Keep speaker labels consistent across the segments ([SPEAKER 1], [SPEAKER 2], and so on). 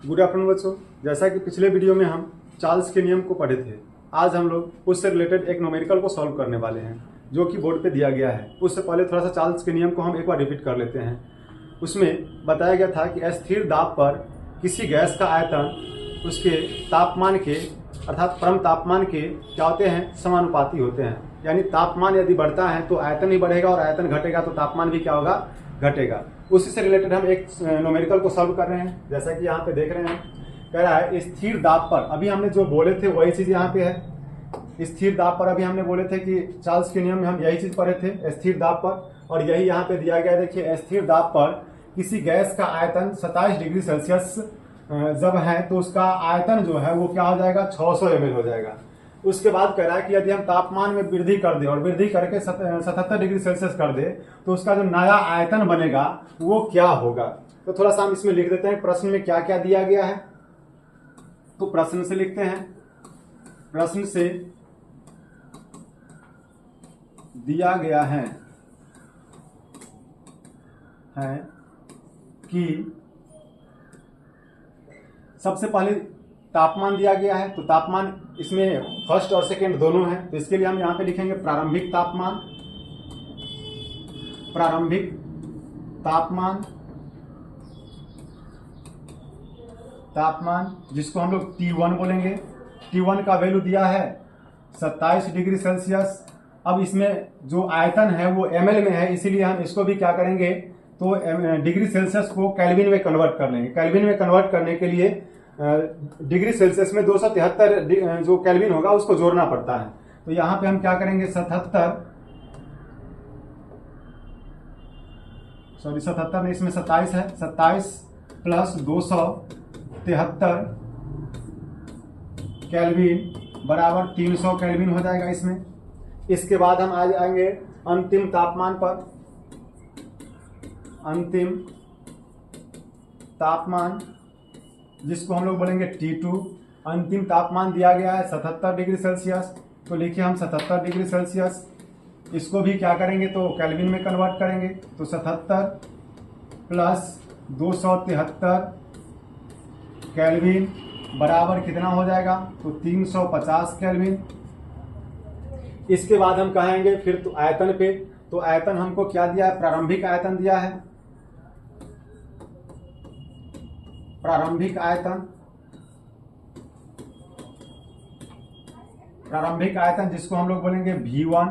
[SPEAKER 1] Good afternoon बच्चों, जैसा कि पिछले वीडियो में हम चार्ल्स के नियम को पढ़े थे, आज हम लोग उससे रिलेटेड एक न्यूमेरिकल को सॉल्व करने वाले हैं जो कि बोर्ड पे दिया गया है। उससे पहले थोड़ा सा चार्ल्स के नियम को हम एक बार रिपीट कर लेते हैं। उसमें बताया गया था कि स्थिर दाब पर किसी गैस का आयतन उसके तापमान के अर्थात परम तापमान के क्या होते हैं, समानुपाती होते हैं। यानी तापमान यदि बढ़ता है तो आयतन ही बढ़ेगा और आयतन घटेगा तो तापमान भी क्या होगा, घटेगा। उसी से रिलेटेड हम एक न्यूमेरिकल को सॉल्व कर रहे हैं। जैसा कि यहाँ पे देख रहे हैं, कह रहा है स्थिर दाब पर, अभी हमने जो बोले थे वही चीज यहाँ पे है। स्थिर दाब पर अभी हमने बोले थे कि चार्ल्स के नियम में हम यही चीज पढ़े थे, स्थिर दाब पर, और यही यहाँ पे दिया गया है। देखिए, स्थिर दाब पर किसी गैस का आयतन 27 डिग्री सेल्सियस जब है तो उसका आयतन जो है वो क्या हो जाएगा, 600 ml हो जाएगा। उसके बाद कह रहा है कि यदि हम तापमान में वृद्धि कर दे और वृद्धि करके 77 डिग्री सेल्सियस कर दे तो उसका जो नया आयतन बनेगा वो क्या होगा। तो थोड़ा सा हम इसमें लिख देते हैं प्रश्न में क्या क्या दिया गया है। तो प्रश्न से लिखते हैं, प्रश्न से दिया गया है कि सबसे पहले तापमान दिया गया है, तो तापमान इसमें फर्स्ट और सेकेंड दोनों है। तो इसके लिए हम यहां पे लिखेंगे प्रारंभिक तापमान, प्रारंभिक तापमान, तापमान जिसको हम लोग T1 बोलेंगे। T1 का वैल्यू दिया है 27 डिग्री सेल्सियस। अब इसमें जो आयतन है वो ml में है, इसीलिए हम इसको भी क्या करेंगे, तो डिग्री सेल्सियस को केल्विन में कन्वर्ट कर लेंगे। केल्विन में कन्वर्ट करने के लिए डिग्री सेल्सियस में 273 जो केल्विन होगा उसको जोड़ना पड़ता है। तो यहां पे हम क्या करेंगे, 77 में इसमें 27 है, 27 प्लस 273 केल्विन बराबर 300 केल्विन हो जाएगा इसमें। इसके बाद हम आ जाएंगे अंतिम तापमान पर। अंतिम तापमान जिसको हम लोग बोलेंगे T2। अंतिम तापमान दिया गया है 77 डिग्री सेल्सियस, तो लिखिए हम 77 डिग्री सेल्सियस। इसको भी क्या करेंगे, तो केल्विन में कन्वर्ट करेंगे। तो 77 प्लस 273 केल्विन बराबर कितना हो जाएगा, तो 350 केल्विन। इसके बाद हम कहेंगे फिर तो आयतन पे। तो आयतन हमको क्या दिया है, प्रारंभिक आयतन दिया है, प्रारंभिक आयतन, प्रारंभिक आयतन जिसको हम लोग बोलेंगे V1।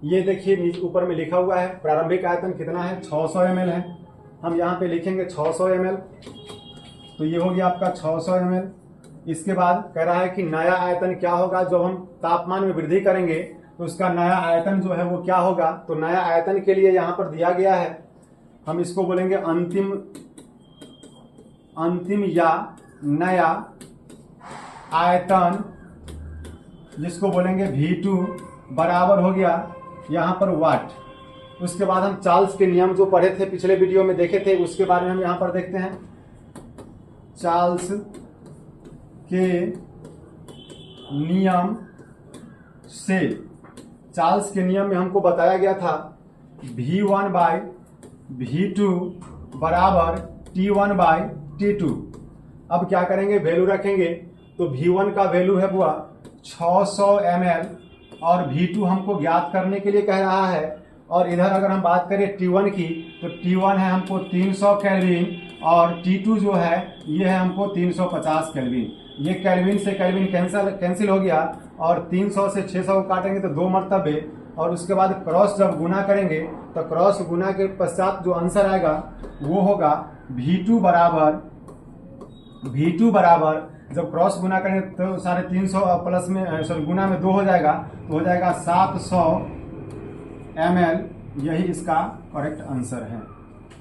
[SPEAKER 1] ये देखिए ऊपर में लिखा हुआ है प्रारंभिक आयतन कितना है, 600 ml है। हम यहाँ पे लिखेंगे 600 ml, तो ये हो गया आपका 600 ml। इसके बाद कह रहा है कि नया आयतन क्या होगा, जब हम तापमान में वृद्धि करेंगे तो उसका नया आयतन जो है वो क्या होगा। तो नया आयतन के लिए यहाँ पर दिया गया है, हम इसको बोलेंगे अंतिम या नया आयतन जिसको बोलेंगे V2 बराबर हो गया यहाँ पर वाट। उसके बाद हम चार्ल्स के नियम जो पढ़े थे पिछले वीडियो में देखे थे, उसके बारे में हम यहाँ पर देखते हैं। चार्ल्स के नियम से, चार्ल्स के नियम में हमको बताया गया था V1 बाई V2 बराबर T1 बाई T2। अब क्या करेंगे, वैल्यू रखेंगे। तो V1 का वैल्यू है हुआ 600 ml और V2 हमको ज्ञात करने के लिए कह रहा है। और इधर अगर हम बात करें T1 की, तो T1 है हमको 300 केल्विन और T2 जो है ये है हमको 350 केल्विन। ये केल्विन से केल्विन कैंसिल हो गया और 300 से 600 को काटेंगे तो 2 मरतबे, और उसके बाद क्रॉस जब गुना करेंगे तो क्रॉस गुना के पश्चात जो आंसर आएगा वो होगा V2 बराबर जब क्रॉस गुना करेंगे तो 350 प्लस में गुना में 2 हो जाएगा, तो हो जाएगा 700 ml। यही इसका करेक्ट आंसर है।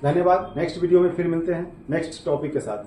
[SPEAKER 1] धन्यवाद। नेक्स्ट वीडियो में फिर मिलते हैं नेक्स्ट टॉपिक के साथ।